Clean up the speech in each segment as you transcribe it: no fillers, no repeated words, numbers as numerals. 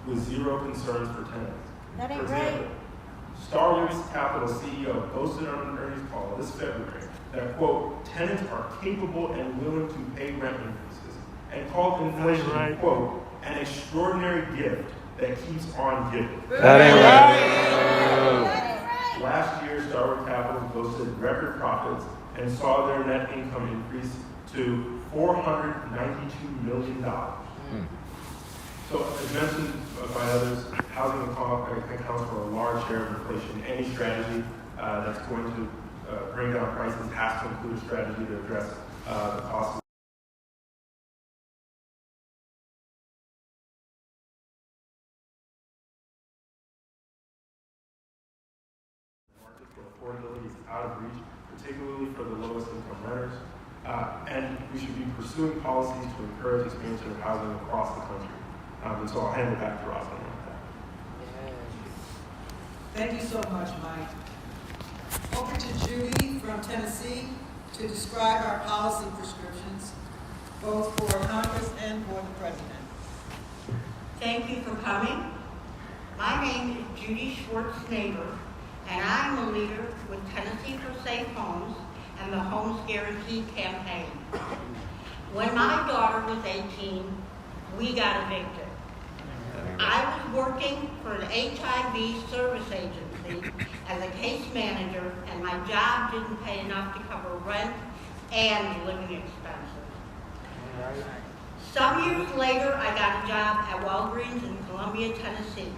with zero concerns for tenants. That ain't For example, right. Star Wars Capital CEO posted on an earnings call this February that, quote, tenants are capable and willing to pay rent increases, and called inflation, quote, an extraordinary gift that keeps on giving. That ain't right. Last year, Star Wars Capital posted record profits and saw their net income increase to $492 million. So, as mentioned by others, housing accounts for a large share of inflation. Any strategy that's going to bring down prices has to include a strategy to address the cost. Affordability is out of reach, particularly for the lowest income renters, and we should be pursuing policies to encourage expansion of housing across the country. And so I'll hand it back to Ross on that. Thank you so much, Mike. Over to Judy from Tennessee to describe our policy prescriptions, both for Congress and for the President. Thank you for coming. My name is Judy Schwartz-Neighbor, and I'm a leader with Tennessee for Safe Homes and the Homes Guarantee campaign. When my daughter was 18, we got evicted. I was working for an HIV service agency as a case manager, and my job didn't pay enough to cover rent and living expenses. Some years later, I got a job at Walgreens in Columbia, Tennessee.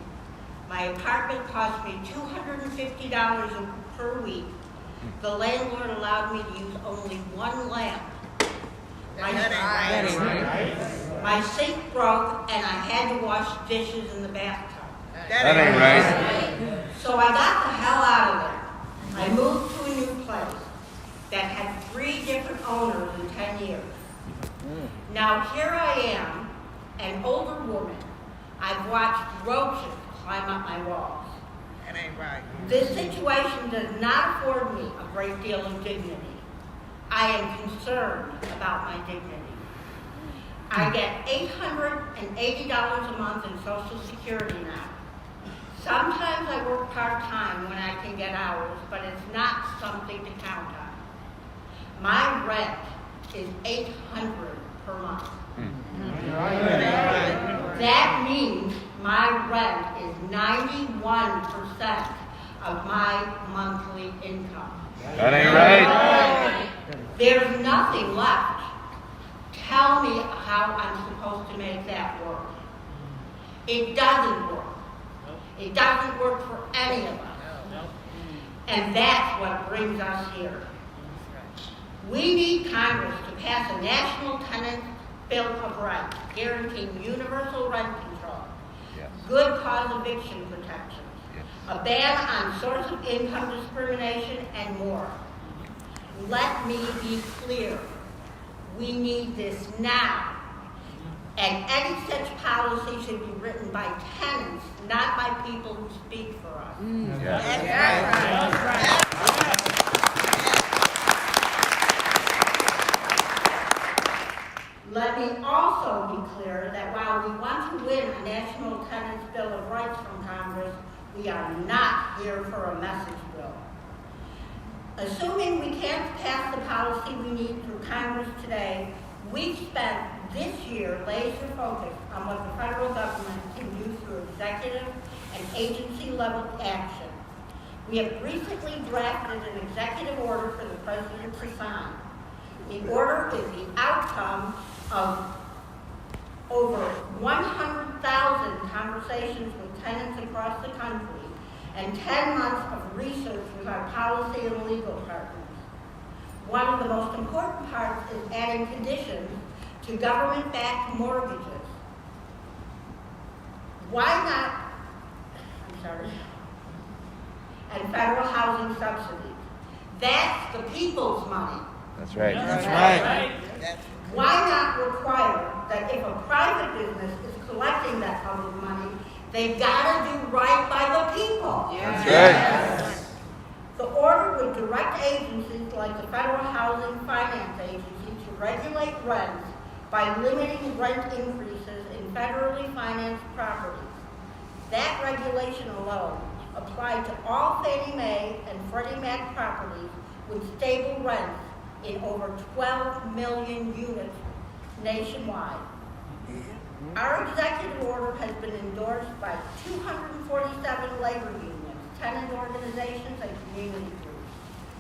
My apartment cost me $250 per week. The landlord allowed me to use only one lamp. My sink broke and I had to wash dishes in the bathtub. That ain't right. So I got the hell out of there. I moved to a new place that had 3 different owners in 10 years. Now here I am, an older woman. I've watched roaches climb up my walls. That ain't right. This situation does not afford me a great deal of dignity. I am concerned about my dignity. I get $880 a month in Social Security now. Sometimes I work part-time when I can get hours, but it's not something to count on. My rent is $800 per month. That means my rent is 91% of my monthly income. That ain't right. There's nothing left. Tell me how I'm supposed to make that work. It doesn't work. It doesn't work for any of us. And that's what brings us here. We need Congress to pass a national tenant bill of rights, guaranteeing universal rent control, good cause eviction protections, a ban on source of income discrimination, and more. Let me be clear. We need this now. And any such policy should be written by tenants, not by people who speak for us. Let me also be clear that while we want to win a National Tenants Bill of Rights from Congress, we are not here for a message bill. Assuming we can't pass the policy we need through Congress today, we've spent this year laser focused on what the federal government can do through executive and agency-level action. We have recently drafted an executive order for the President to sign. The order is the outcome of over 100,000 conversations with tenants across the country and 10 months of research with our policy and legal partners. One of the most important parts is adding conditions to government-backed mortgages. And federal housing subsidies. That's the people's money. That's right. That's right. Why not require that if a private business is collecting that public money, they've got to do right by the people? That's right. The order would direct agencies like the Federal Housing Finance Agency to regulate rents by limiting rent increases in federally financed properties. That regulation alone applied to all Fannie Mae and Freddie Mac properties with stable rents in over 12 million units nationwide. Our executive order has been endorsed by 247 labor unions, tenant organizations, and community groups,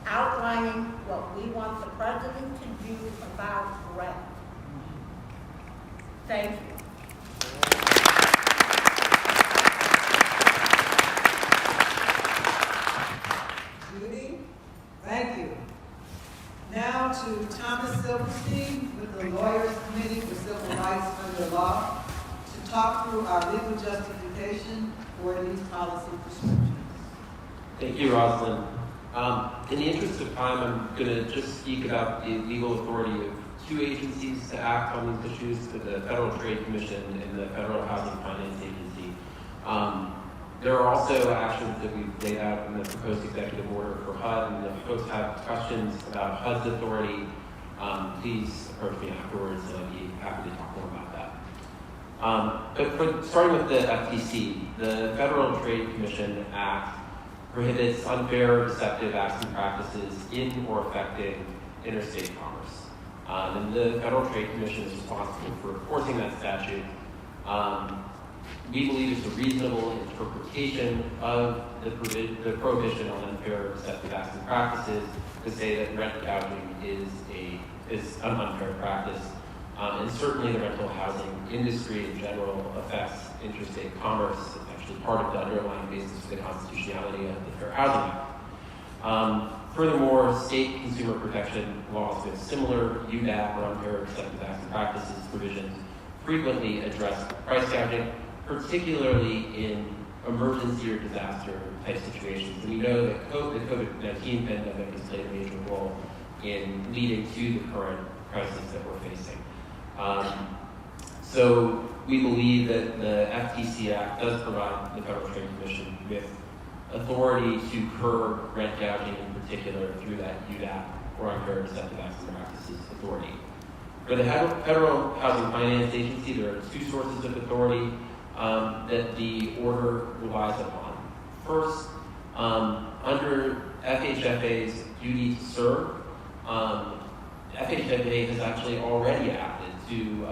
outlining what we want the president to do about rent. Thank you. Judy, thank you. Now to Thomas Silverstein with the Lawyers Committee for Civil Rights Under Law to talk through our legal justification for these policy prescriptions. Thank you, Rosalind. In the interest of time, I'm going to just speak about the legal authority of two agencies to act on these issues, the Federal Trade Commission and the Federal Housing Finance Agency. There are also actions that we've laid out in the proposed executive order for HUD, and if folks have questions about HUD's authority, please approach me afterwards, and I'd be happy to talk more about that. But starting with the FTC, the Federal Trade Commission Act prohibits unfair or deceptive acts and practices in or affecting interstate commerce. And the Federal Trade Commission is responsible for enforcing that statute. We believe it's a reasonable interpretation of the prohibition on unfair or deceptive acts and practices to say that rent gouging is an unfair practice. And certainly the rental housing industry in general affects interstate commerce. It's actually part of the underlying basis for the constitutionality of the Fair Housing Act. Furthermore, state consumer protection laws with similar UDAP or unfair or deceptive acts and practices provisions frequently address price gouging, particularly in emergency or disaster type situations. And we know that the COVID-19 pandemic has played a major role in leading to the current crisis that we're facing. So we believe that the FTC Act does provide the Federal Trade Commission with authority to curb rent gouging in particular through that UDAP or unfair or deceptive acts and practices authority. For the Federal Housing Finance Agency, there are two sources of authority that the order relies upon. First, under FHFA's duty to serve, FHFA has actually already acted to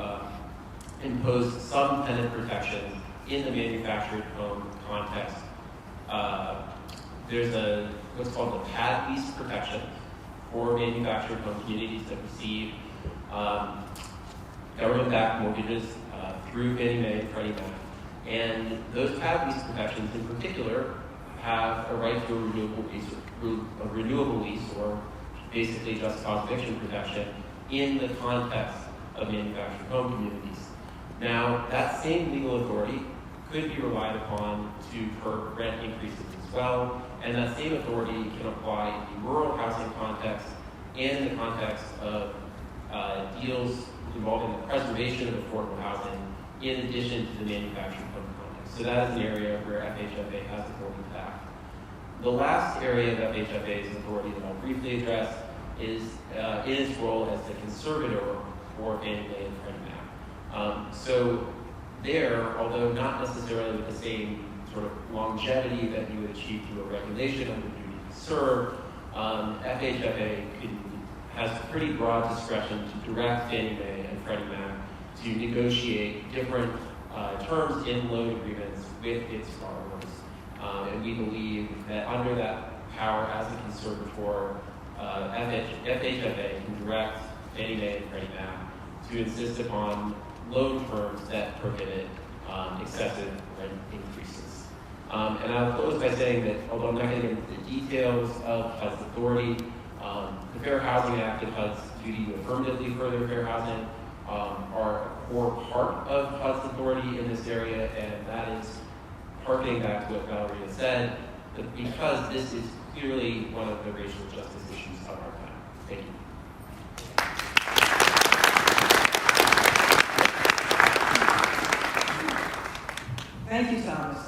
impose some tenant protections in the manufactured home context. There's what's called the pad lease protection for manufactured home communities that receive government-backed mortgages through Fannie Mae and Freddie Mac. And those pad lease protections in particular have a right to a renewable lease, or basically just cause eviction protection in the context of manufactured home communities. Now, that same legal authority could be relied upon to curb rent increases as well, and that same authority can apply in the rural housing context and in the context of deals involving the preservation of affordable housing in addition to the manufactured home context. So that is an area where FHFA has authority to act. The last area of FHFA's authority that I'll briefly address is in its role as the conservator for Fannie Mae and Freddie Mac. So there, although not necessarily with the same sort of longevity that you would achieve through a regulation under duty to serve, FHFA has pretty broad discretion to direct Fannie Mae and Freddie Mac to negotiate different terms in loan agreements with its borrowers. And we believe that under that power as a conservator, FHFA can direct Fannie Mae and Freddie Mac to insist upon loan terms that prohibit excessive rent increases. And I'll close by saying that although I'm not going to get into the details of HUD's authority, the Fair Housing Act and HUD's duty to affirmatively further fair housing are a core part of HUD's authority in this area, and that is harkening back to what Valeria said, that because this is clearly one of the racial justice issues of our time. Thank you. Thank you, Thomas.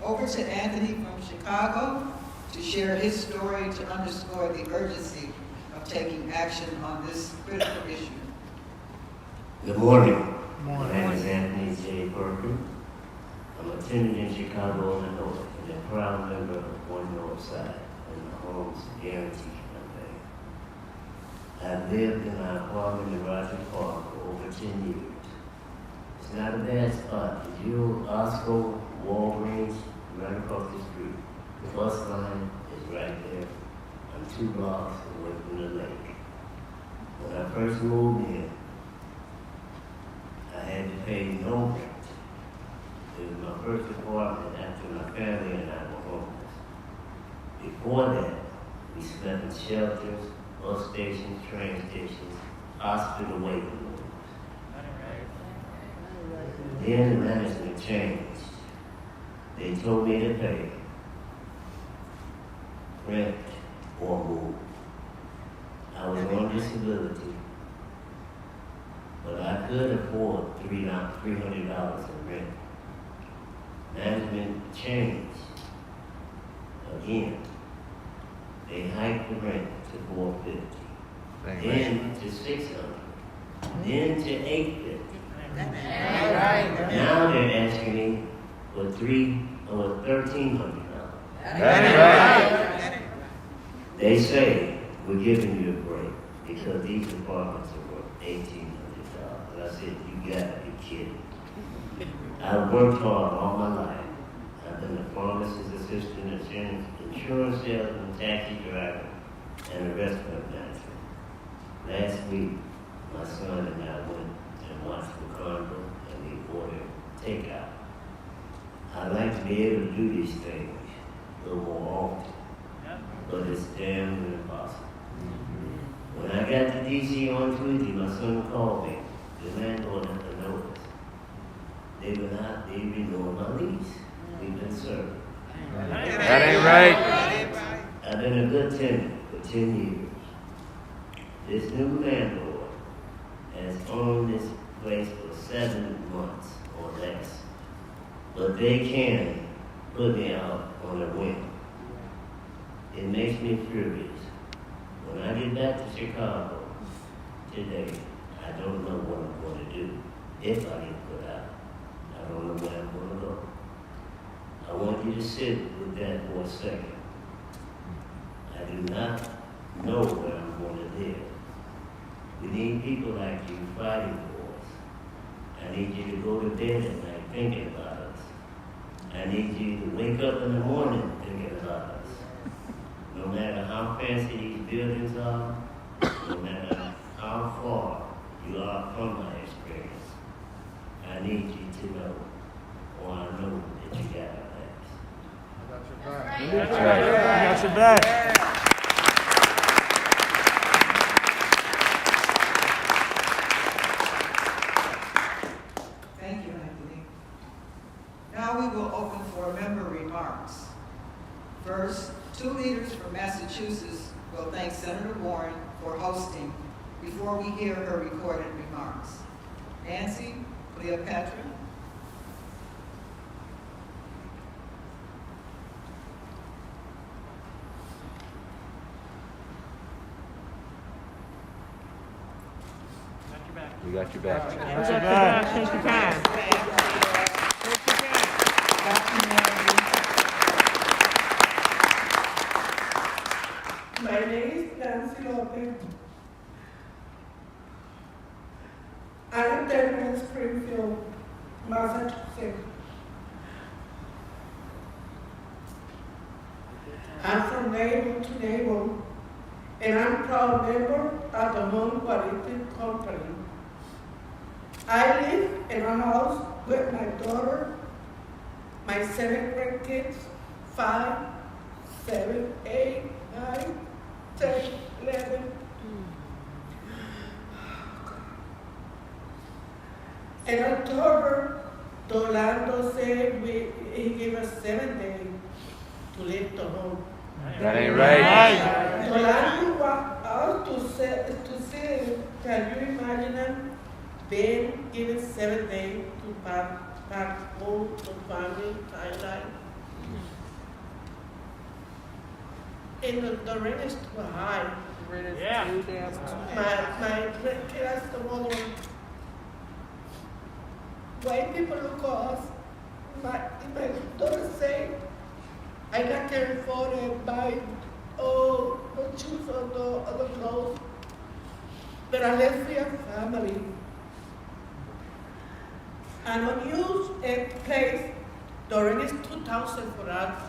Over to Anthony from Chicago to share his story to underscore the urgency of taking action on this critical issue. Good morning. My name is Anthony J. Perkins. I'm a tenant in Chicago, Illinois, and a proud member of One Northside and the Homes Guarantee Campaign. I've lived in my apartment in Roger Park for over 10 years. It's not a bad spot. If you're Osco, Walgreens, right across the street. The bus line is right there. I'm 2 blocks away from the lake. When I first moved in, I had to pay no rent. It was my first apartment after my family and I were homeless. Before that, we slept in shelters, bus stations, train stations, hospital waiting rooms. Then the management changed. They told me to pay rent or move. I was on disability, but I could afford $300 in rent. Management changed again. They hiked the rent to $450, then to $600, then to $850. Now they're asking me for $1,300. They say we're giving you a break because these apartments are worth $1,800. I said, you gotta be kidding. I've worked hard all my life. I've been a pharmacist assistant, insurance salesman, taxi driver, and a restaurant manager. Last week, my son and I went and watched the carnival and we ordered takeout. I'd like to be able to do these things a little more often, but it's damn near impossible. When I got to D.C. on Tuesday, my son called me. The landlord had to notice. They renewed my lease. We've been served. That ain't right. I've been a good tenant for 10 years. This new landlord has owned this place for 7 months or less. But they can put me out on a whim. It makes me furious. When I get back to Chicago today, I don't know what I'm going to do. If I get put out, I don't know where I'm going to go. I want you to sit with that for a second. I do not know where I'm going to live. We need people like you fighting for us. I need you to go to bed at night thinking about us. I need you to wake up in the morning thinking about us. No matter how fancy these buildings are, no matter how far you are from my experience, I need you to know, or I know that you got our backs. That's right. Got your back. Thank you, Anthony. Now we will open for member remarks. First, 2 leaders from Massachusetts will thank Senator Warren for hosting before we hear her recorded remarks. Nancy, Cleopatra. We got your back. Got your back. Take your time. My name is Nancy Lopez. I am in Springfield, Massachusetts. I'm from neighbor to neighbor, and I'm a proud member of the Home Quality Company. I live in a house with my daughter, my 7 grade kids, 5, 7, 8, 9, 10, 11. In October, Orlando said he gave us 7 days to leave the home. That ain't right. Orlando walked out to see, can you imagine them being given 7 days to back home to family, Thailand? And the rent is too high. My kid asked the mother, why people look at us my daughter say, I not can afford it, buy no shoes or no other clothes. But I live with a family. An unused place during this 2000 for us,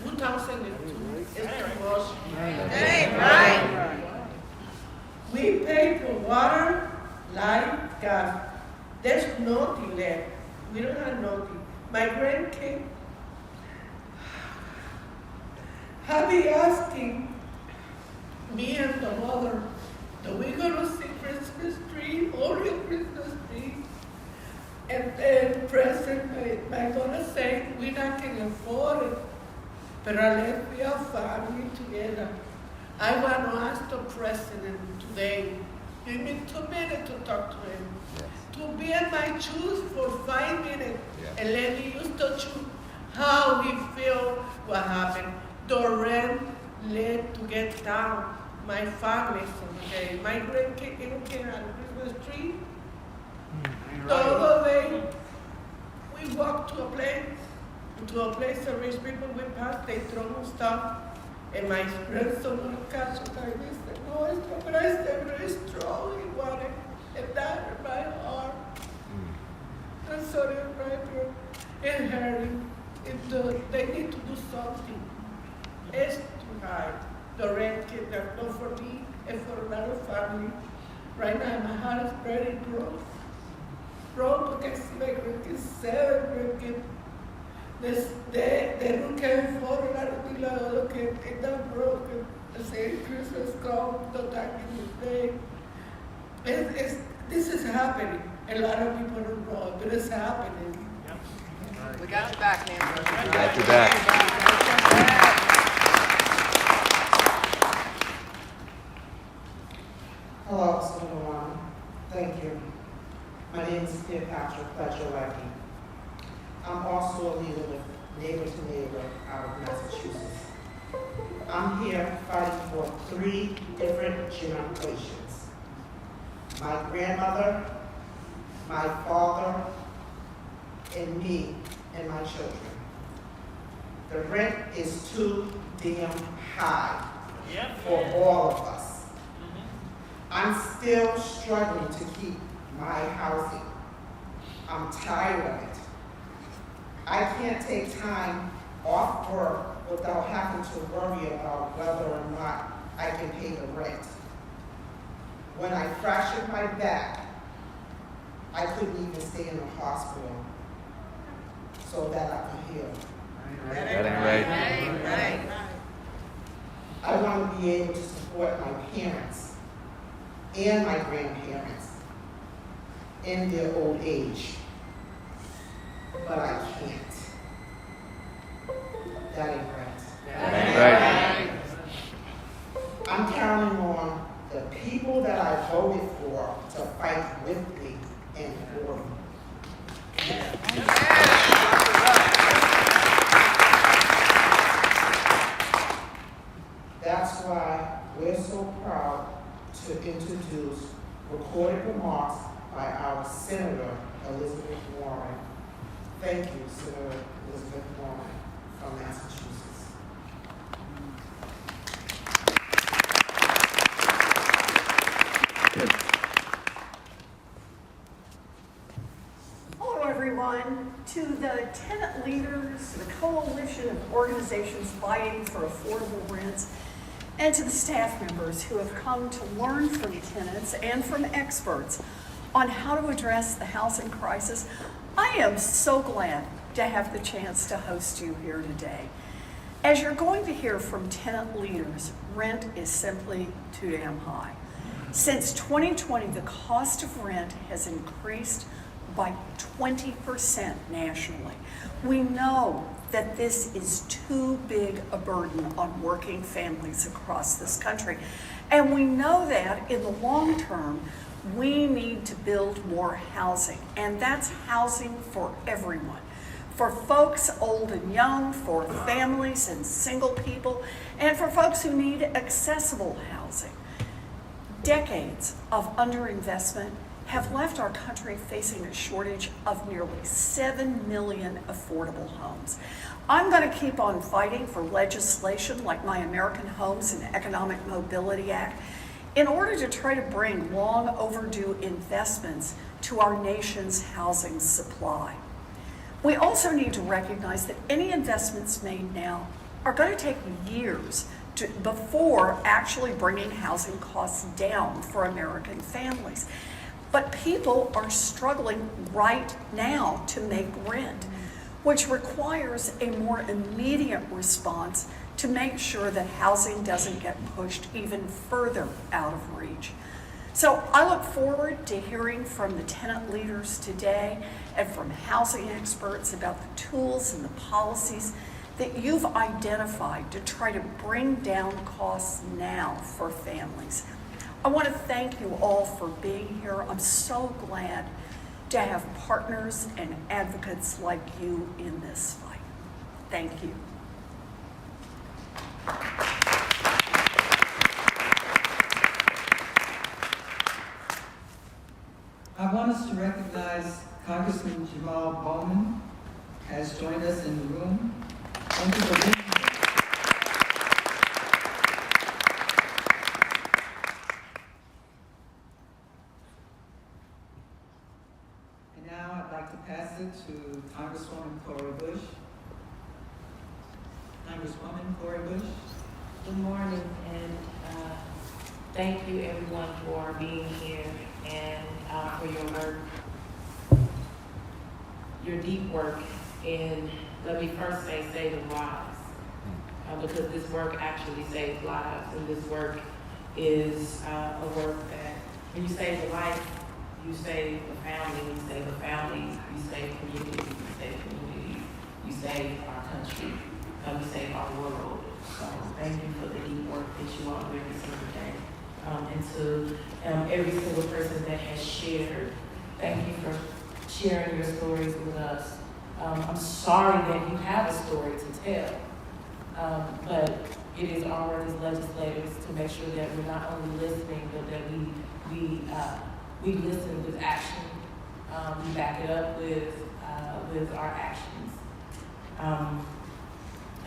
2002 is too much. Right. We pay for water, light, gas. There's nothing left. We don't have nothing. My grandkid have been asking me and the mother, do we go to see Christmas tree, only Christmas tree? And then present, my daughter say, we not can afford it. But I let we are family together. I want to ask the president today, give me 2 minutes to talk to him. Yes. To be in my shoes for 5 minutes Yeah. and let me use the shoes, how he feel what happened. The rent led to get down. My family someday. My grandkid even came out of Christmas tree. The other day, we walked to a place of rich people we passed, they throw stuff. And my grandson would catch it like this. And no, it's not, but I said very strong. He wanted it died in my heart. And so they're right here in hurry. They need to do something. It's too high. The rent kid, that's not for me and for another family. Right now, my heart is very broke. Broke because my grandkids, 7 grandkids. They don't care for a lot of people, okay, it's not broken. The same Christmas come, the time in the day. This is happening. A lot of people don't know, but it's happening. We got your back, Nancy. We got your back. Hello, everyone. Thank you. My name is Cleopatra, Pledger-Lecky. I'm also a leader with Neighbor to Neighbor out of Massachusetts. I'm here fighting for 3 different generations. My grandmother, my father, and me and my children. The rent is too damn high for all of us. I'm still struggling to keep my housing. I'm tired of it. I can't take time off work without having to worry about whether or not I can pay the rent. When I fractured my back, I couldn't even stay in the hospital so that I could heal. That ain't right. I want to be able to support my parents and my grandparents in their old age, but I can't. That ain't right. That ain't right. I'm counting on the people that I voted for to fight with me and for me. That's why we're so proud to introduce recorded remarks by our Senator Elizabeth Warren. Thank you, Senator Elizabeth Warren from Massachusetts. Hello, everyone. To the tenant leaders, the coalition of organizations fighting for affordable rents, and to the staff members who have come to learn from tenants and from experts on how to address the housing crisis, I am so glad to have the chance to host you here today. As you're going to hear from tenant leaders, rent is simply too damn high. Since 2020, the cost of rent has increased by 20% nationally. We know that this is too big a burden on working families across this country. And we know that in the long term, we need to build more housing. And that's housing for everyone. For folks old and young, for families and single people, and for folks who need accessible housing. Decades of underinvestment have left our country facing a shortage of nearly 7 million affordable homes. I'm going to keep on fighting for legislation like my American Homes and Economic Mobility Act in order to try to bring long overdue investments to our nation's housing supply. We also need to recognize that any investments made now are going to take years before actually bringing housing costs down for American families. But people are struggling right now to make rent, which requires a more immediate response to make sure that housing doesn't get pushed even further out of reach. So I look forward to hearing from the tenant leaders today and from housing experts about the tools and the policies that you've identified to try to bring down costs now for families. I want to thank you all for being here. I'm so glad to have partners and advocates like you in this fight. Thank you. I want us to recognize Congressman Jamaal Bowman has joined us in the room. Thank you for being here. And now I'd like to pass it to Congresswoman Cori Bush. Congresswoman Cori Bush. Good morning, and thank you everyone for being here and for your work, your deep work, and let me first say saving lives, because this work actually saves lives, and this work is a work that when you save a life, you save a family, you save a family, you save communities, you save our country, you save our world. So thank you for the deep work that you all do every single day. And to every single person that has shared, thank you for sharing your stories with us. I'm sorry that you have a story to tell, but it is our work as legislators to make sure that we're not only listening, but that we listen with action. We back it up with our actions.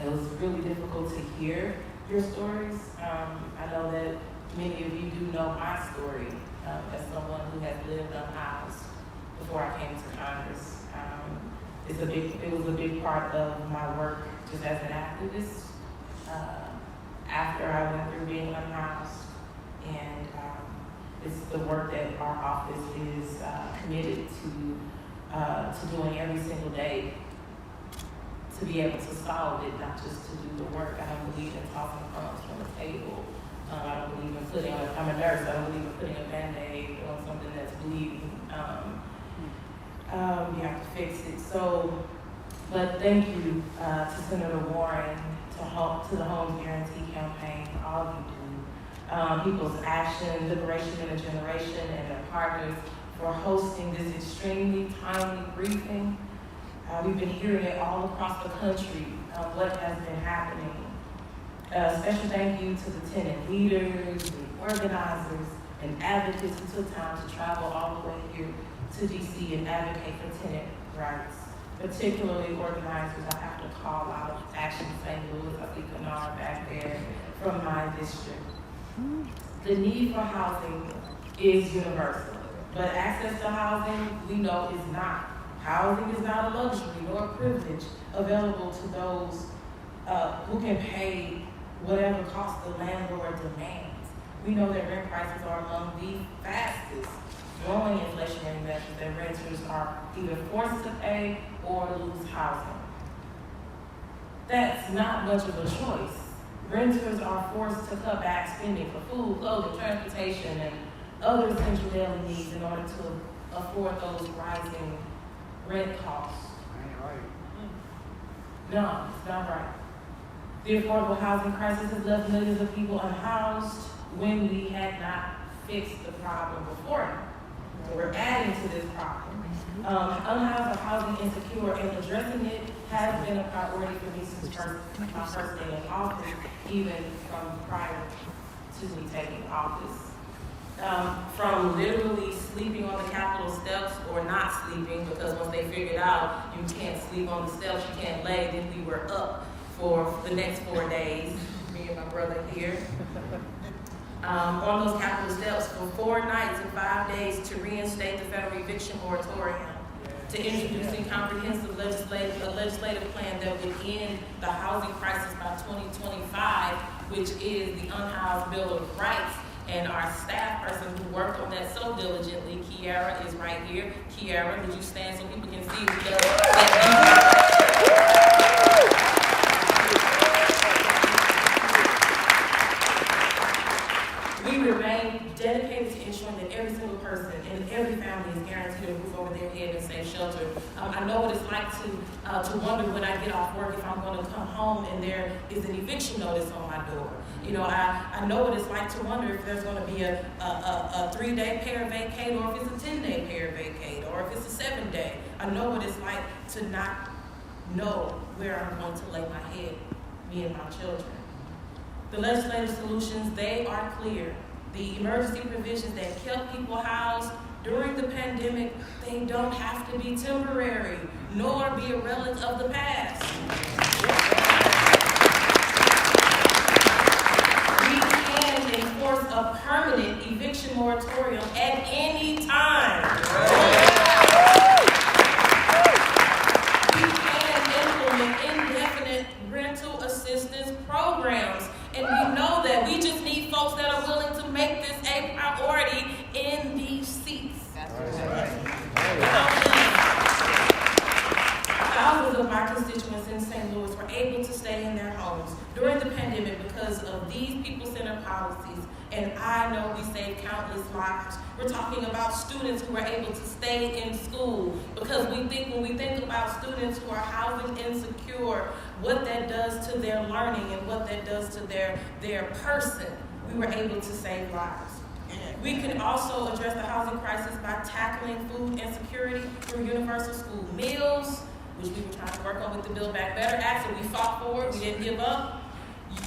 It was really difficult to hear your stories. I know that many of you do know my story as someone who has lived unhoused before I came to Congress. It was a big part of my work just as an activist after I went through being unhoused, and it's the work that our office is committed to doing every single day to be able to solve it, not just to do the work. I don't believe in tossing crumbs from the table. I don't believe in I'm a nurse, I don't believe in putting a Band-Aid on something that's bleeding. You have to fix it. So, but thank you to Senator Warren, to the Home Guarantee Campaign, all you do. People's Action, Liberation in a Generation, and their partners for hosting this extremely timely briefing. We've been hearing it all across the country, what has been happening. Special thank you to the tenant leaders, the organizers, and advocates who took time to travel all the way here to DC and advocate for tenant rights. Particularly organizers, I have to call out Action St. Louis, I see Kennard back there from my district. The need for housing is universal, but access to housing, we know, is not. Housing is not a luxury nor a privilege available to those who can pay whatever cost the landlord demands. We know that rent prices are among the fastest growing inflationary measures that renters are either forced to pay or lose housing. That's not much of a choice. Renters are forced to cut back spending for food, clothing, transportation, and other essential daily needs in order to afford those rising rent costs. No, it's not right. The affordable housing crisis has left millions of people unhoused when we had not fixed the problem before. So we're adding to this problem. Unhoused or housing insecure, and addressing it has been a priority for me since my first day in office, even from prior to me taking office. from literally sleeping on the Capitol steps or not sleeping, because once they figured out you can't sleep on the steps, you can't lay, then we were up for the next 4 days, me and my brother here, on those Capitol steps for 4 nights and 5 days to reinstate the federal eviction moratorium, to introducing comprehensive legislative plan that would end the housing crisis by 2025, which is the Unhoused Bill of Rights. And our staff person who worked on that so diligently, Kiara, is right here. Kiara, would you stand so people can see that? We remain dedicated to ensuring that every single person and every family is guaranteed a roof over their head and safe shelter. I know what it's like to wonder when I get off work if I'm going to come home and there is an eviction notice on my door. You know, I know what it's like to wonder if there's going to be a 3-day pair vacate, or if it's a 10-day pair vacate, or if it's a 7-day. I know what it's like to not know where I'm going to lay my head, me and my children. The legislative solutions, they are clear. The emergency provisions that kept people housed during the pandemic, they don't have to be temporary, nor be a relic of the past. We can enforce a permanent eviction moratorium at any time. We can implement indefinite rental assistance programs. And we know that we just need folks that are willing to make this a priority in these seats. That's right. Thousands of our constituents in St. Louis were able to stay in their homes during the pandemic because of these people-centered policies. And I know we saved countless lives. We're talking about students who are able to stay in school, because when we think about students who are housing insecure, what that does to their learning and what that does to their person, we were able to save lives. We can also address the housing crisis by tackling food insecurity through universal school meals, which we were trying to work on with the Build Back Better Act, so we fought for it, we didn't give up.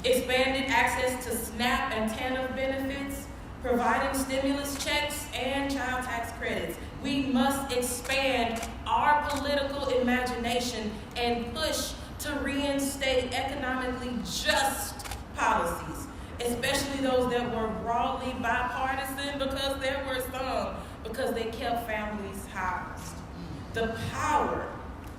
Expanded access to SNAP and TANF benefits, providing stimulus checks and child tax credits. We must expand our political imagination and push to reinstate economically just policies, especially those that were broadly bipartisan, because there were some, because they kept families housed. The power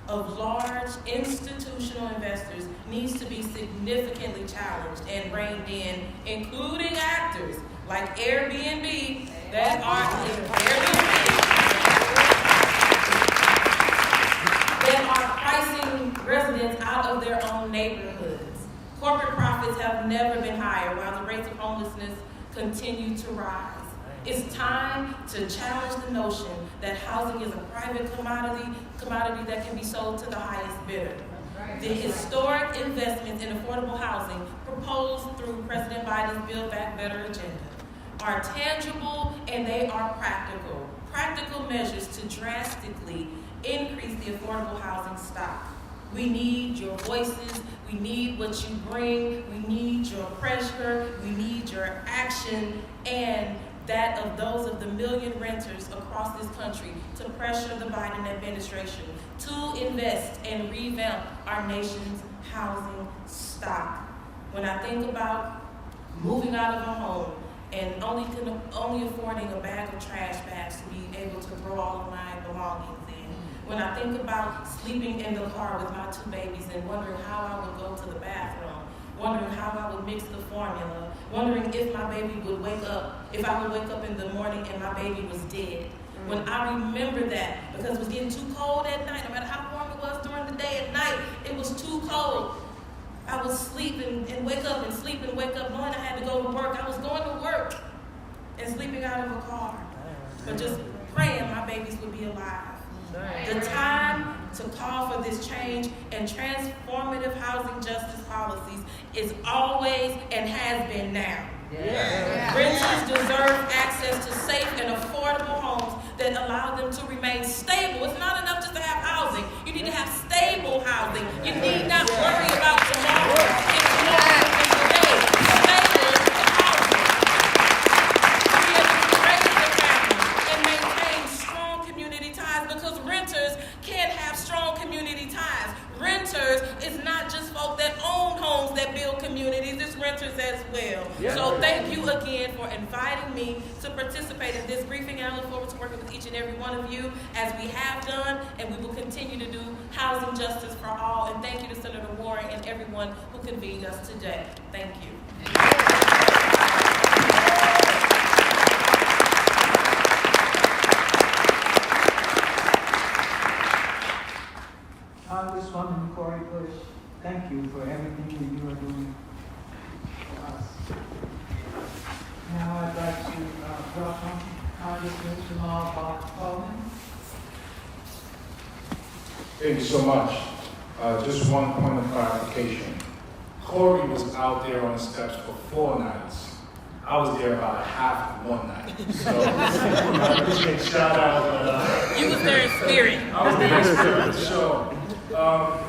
of large institutional investors needs to be significantly challenged and reined in, including actors like Airbnb that are pricing residents out of their own neighborhoods. Corporate profits have never been higher, while the rates of homelessness continue to rise. It's time to challenge the notion that housing is a private commodity that can be sold to the highest bidder. The historic investments in affordable housing proposed through President Biden's Build Back Better agenda are tangible and they are practical. Practical measures to drastically increase the affordable housing stock. We need your voices. We need what you bring. We need your pressure. We need your action, and that of those of the million renters across this country, to pressure the Biden administration to invest and revamp our nation's housing stock. When I think about moving out of a home and only affording a bag of trash bags to be able to throw all of my belongings in, when I think about sleeping in the car with my 2 babies and wondering how I would go to the bathroom, wondering how I would mix the formula, wondering if my baby would wake up, if I would wake up in the morning and my baby was dead. When I remember that, because it was getting too cold at night, no matter how warm it was during the day, at night, it was too cold. I would sleep and wake up and sleep and wake up knowing I had to go to work. I was going to work and sleeping out of a car, but just praying my babies would be alive. The time to call for this change and transformative housing justice policies is always and has been now. Renters deserve access to safe and affordable homes that allow them to remain stable. It's not enough just to have housing. You need to have stable housing. You need not worry about tomorrow. It's tomorrow and today. Stable housing. well. Yeah. So thank you again for inviting me to participate in this briefing. And I look forward to working with each and every one of you as we have done, and we will continue to do housing justice for all. And thank you to Senator Warren and everyone who convened us today. Thank you. Congresswoman Cori, thank you for everything that you are doing for us. Now I'd like to welcome Congressman Jamaal Bowman. Thank you so much. Just one point of clarification. Cori was out there on the steps for 4 nights. I was there about half of one night. So I appreciate shout out. You was there in spirit. I was there in spirit, for sure.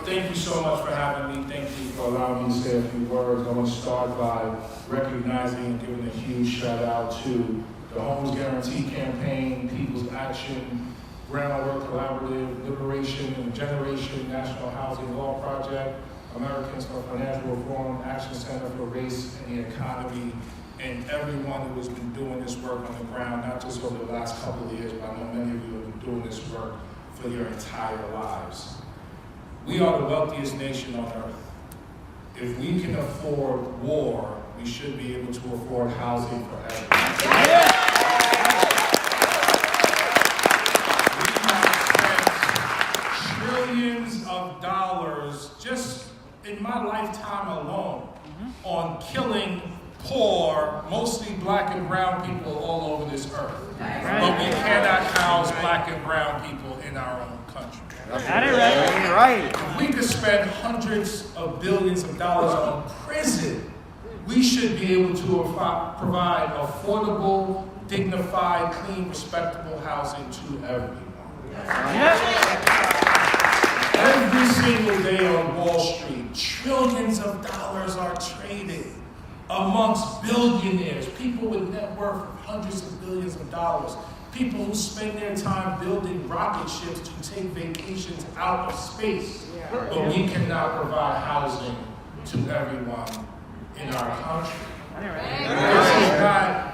Thank you so much for having me. Thank you for allowing me to say a few words. I want to start by recognizing and giving a huge shout out to the Homes Guarantee Campaign, People's Action, Groundwork Collaborative, Liberation and Generation, National Housing Law Project, Americans for Financial Reform, Action Center for Race and the Economy, and everyone who has been doing this work on the ground, not just over the last couple of years, but I know many of you have been doing this work for your entire lives. We are the wealthiest nation on earth. If we can afford war, we should be able to afford housing for everyone. We have spent trillions of dollars just in my lifetime alone on killing poor, mostly black and brown people all over this earth. But we cannot house black and brown people in our own country. Right. If we could spend hundreds of billions of dollars on prison, we should be able to provide affordable, dignified, clean, respectable housing to everyone. Every single day on Wall Street, trillions of dollars are traded amongst billionaires, people with net worth of hundreds of billions of dollars, people who spend their time building rocket ships to take vacations out of space. But we cannot provide housing to everyone in our country.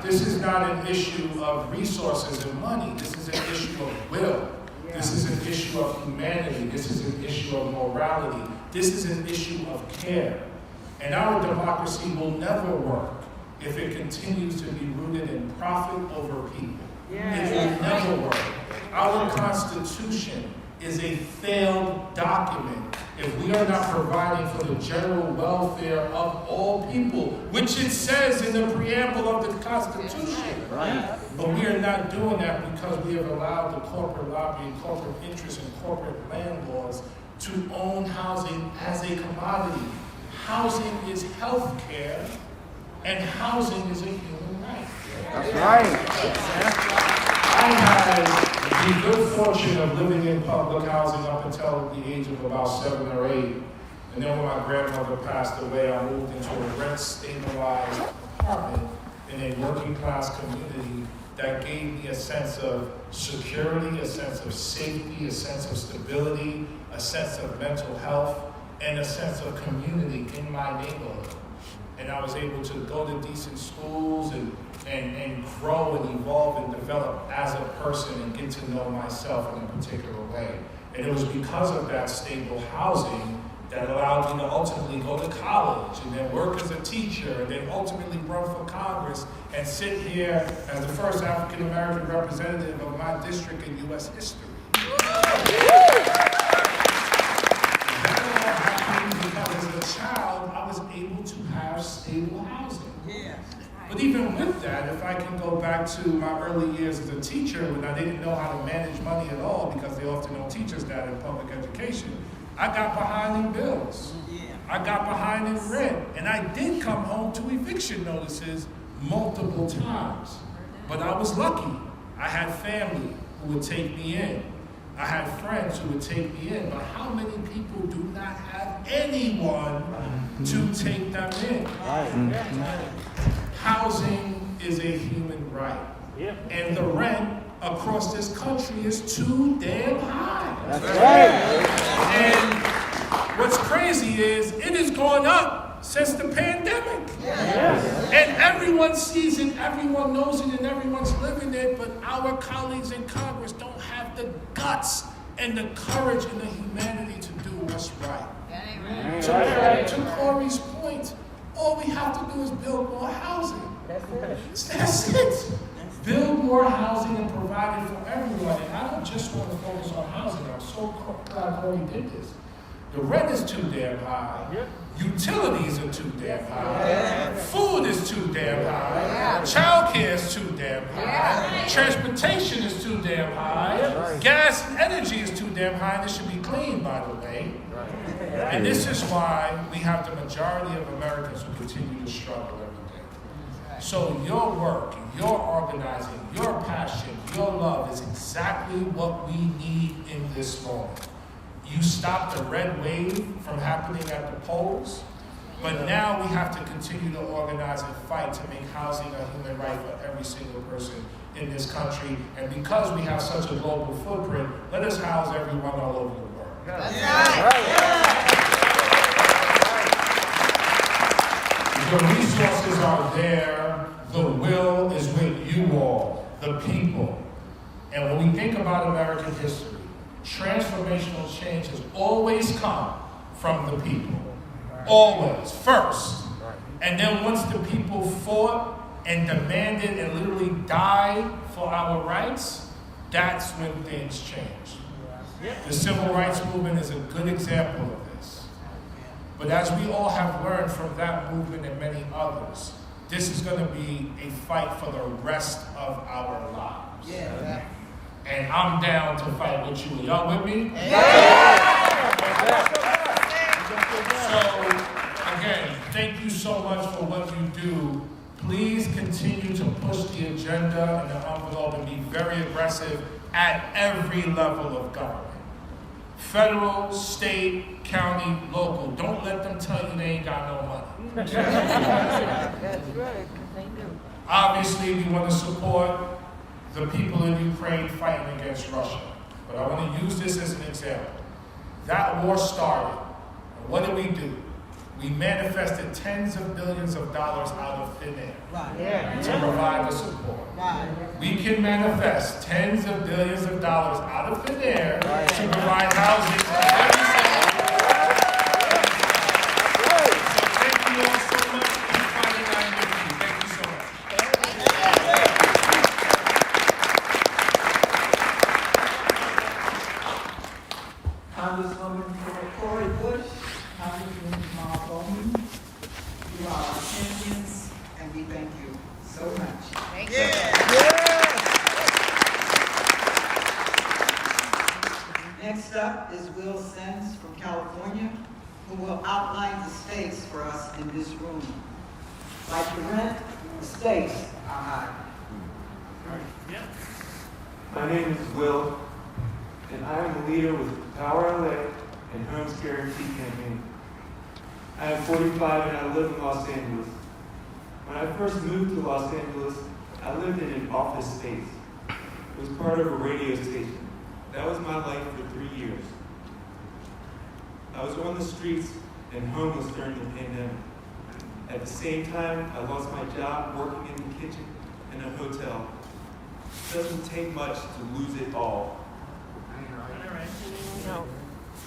This is not an issue of resources and money. This is an issue of will. This is an issue of humanity. This is an issue of morality. This is an issue of care. And our democracy will never work if it continues to be rooted in profit over people. It will never work. Our Constitution is a failed document if we are not providing for the general welfare of all people, which it says in the preamble of the Constitution. Right. But we are not doing that because we have allowed the corporate lobby and corporate interests and corporate landlords to own housing as a commodity. Housing is health care, and housing is a human right. That's right. I had the good fortune of living in public housing up until the age of about 7 or 8. And then when my grandmother passed away, I moved into a rent-stabilized apartment in a working-class community that gave me a sense of security, a sense of safety, a sense of stability, a sense of mental health, and a sense of community in my neighborhood. And I was able to go to decent schools and grow and evolve and develop as a person and get to know myself in a particular way. And it was because of that stable housing that allowed me to ultimately go to college and then work as a teacher and then ultimately run for Congress and sit here as the first African American representative of my district in U.S. history. Because as a child, I was able to have stable housing. But even with that, if I can go back to my early years as a teacher when I didn't know how to manage money at all because they often don't teach us that in public education, I got behind in bills. I got behind in rent. And I did come home to eviction notices multiple times. But I was lucky. I had family who would take me in. I had friends who would take me in. But how many people do not have anyone to take them in? Housing is a human right. And the rent across this country is too damn high. That's right. And what's crazy is it is going up since the pandemic. And everyone sees it, everyone knows it, and everyone's living it, but our colleagues in Congress don't have the guts and the courage and the humanity to do what's right. To Cori's point, all we have to do is build more housing. That's it. Build more housing and provide it for everyone. And I don't just want to focus on housing. I'm so glad Cori did this. The rent is too damn high. Utilities are too damn high. Food is too damn high. Childcare is too damn high. Transportation is too damn high. Gas and energy is too damn high. And it should be clean, by the way. And this is why we have the majority of Americans who continue to struggle every day. So your work, your organizing, your passion, your love is exactly what we need in this moment. You stopped the red wave from happening at the polls, but now we have to continue to organize and fight to make housing a human right for every single person in this country. And because we have such a global footprint, let us house everyone all over the world. The resources are there. The will is with you all, the people. And when we think about American history, transformational change has always come from the people. Always. First. And then once the people fought and demanded and literally died for our rights, that's when things changed. The civil rights movement is a good example of this. But as we all have learned from that movement and many others, this is going to be a fight for the rest of our lives. And I'm down to fight with you. Y'all with me? So, again, thank you so much for what you do. Please continue to push the agenda and the envelope and be very aggressive at every level of government. Federal, state, county, local. Don't let them tell you they ain't got no money. That's right. Obviously, we want to support the people in Ukraine fighting against Russia. But I want to use this as an example. That war started. And what did we do? We manifested tens of billions of dollars out of thin air to provide the support. We can manifest tens of billions of dollars out of thin air to provide housing for every So thank you all so much. Keep fighting. I'm with you. Thank you so much. Congresswoman Cori Bush, Congressman Jamaal Bowman, you are our champions, and we thank you so much. Thank you. Next up is Will Sens from California, who will outline the stakes for us in this room. Like the rent, the stakes are high. My name is Will, and I am the leader with Power LA and Homes Guarantee Campaign. I am 45 and I live in Los Angeles. When I first moved to Los Angeles, I lived in an office space. It was part of a radio station. That was my life for 3 years. I was on the streets and homeless during the pandemic. At the same time, I lost my job working in the kitchen in a hotel. It doesn't take much to lose it all.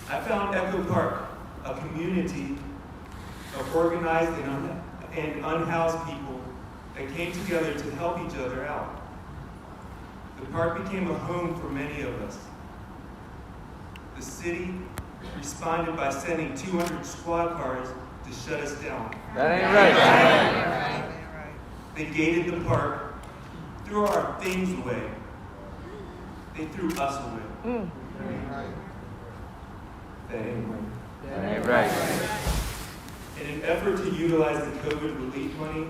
I found Echo Park, a community of organized and unhoused people that came together to help each other out. The park became a home for many of us. The city responded by sending 200 squad cars to shut us down. That ain't right. They gated the park, threw our things away. They threw us away. That ain't right. That ain't right. In an effort to utilize the COVID relief money,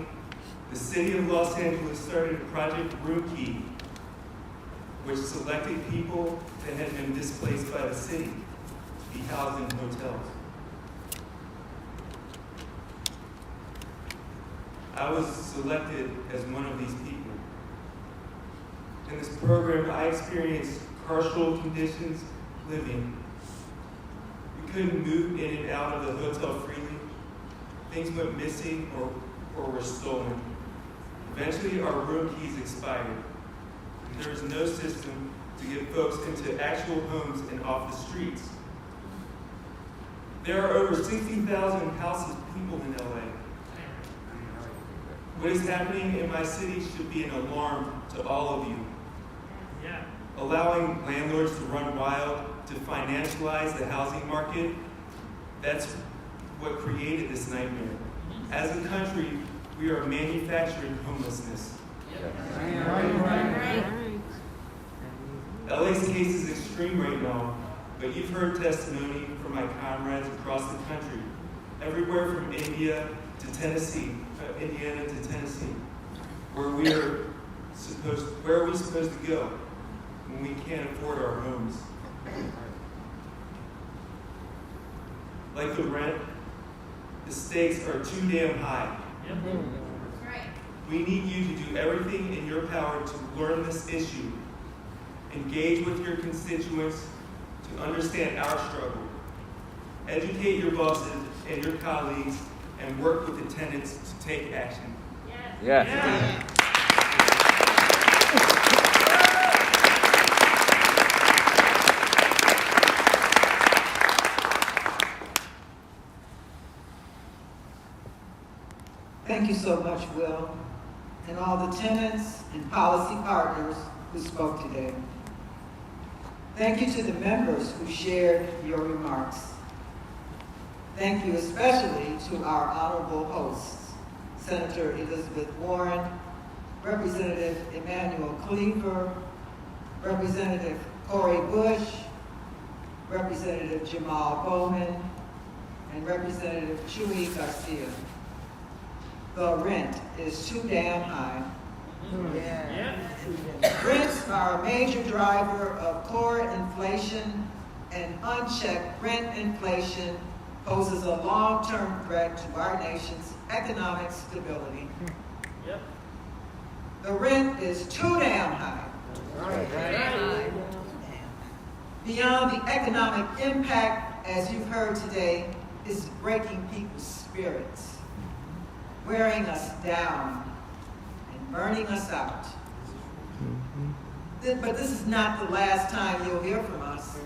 the city of Los Angeles started Project Rookie, which selected people that had been displaced by the city to be housed in hotels. I was selected as one of these people. In this program, I experienced carceral conditions living. We couldn't move in and out of the hotel freely. things went missing or were stolen. Eventually, our room keys expired. There was no system to get folks into actual homes and off the streets. There are over 60,000 houseless people in LA. What is happening in my city should be an alarm to all of you. Allowing landlords to run wild, to financialize the housing market, that's what created this nightmare. As a country, we are manufacturing homelessness. LA's case is extreme right now, but you've heard testimony from my comrades across the country, everywhere from Indiana to Tennessee. Where are we supposed to go when we can't afford our homes? Like the rent, the stakes are too damn high. We need you to do everything in your power to learn this issue, engage with your constituents to understand our struggle, educate your bosses and your colleagues, and work with the tenants to take action. Yes. Thank you so much, Will, and all the tenants and policy partners who spoke today. Thank you to the members who shared your remarks. Thank you especially to our honorable hosts, Senator Elizabeth Warren, Representative Emmanuel Cleaver, Representative Cori Bush, Representative Jamaal Bowman, and Representative Chuy Garcia. The rent is too damn high. Rents are a major driver of core inflation, and unchecked rent inflation poses a long-term threat to our nation's economic stability. The rent is too damn high. Beyond the economic impact, as you've heard today, is breaking people's spirits, wearing us down, and burning us out. But this is not the last time you'll hear from us.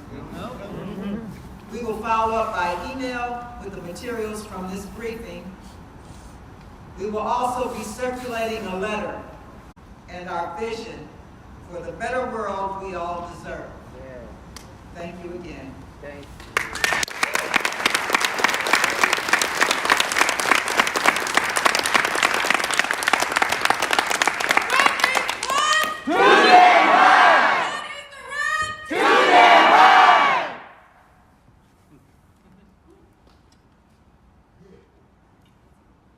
We will follow up by email with the materials from this briefing. We will also be circulating a letter and our vision for the better world we all deserve. Thank you again. Thanks.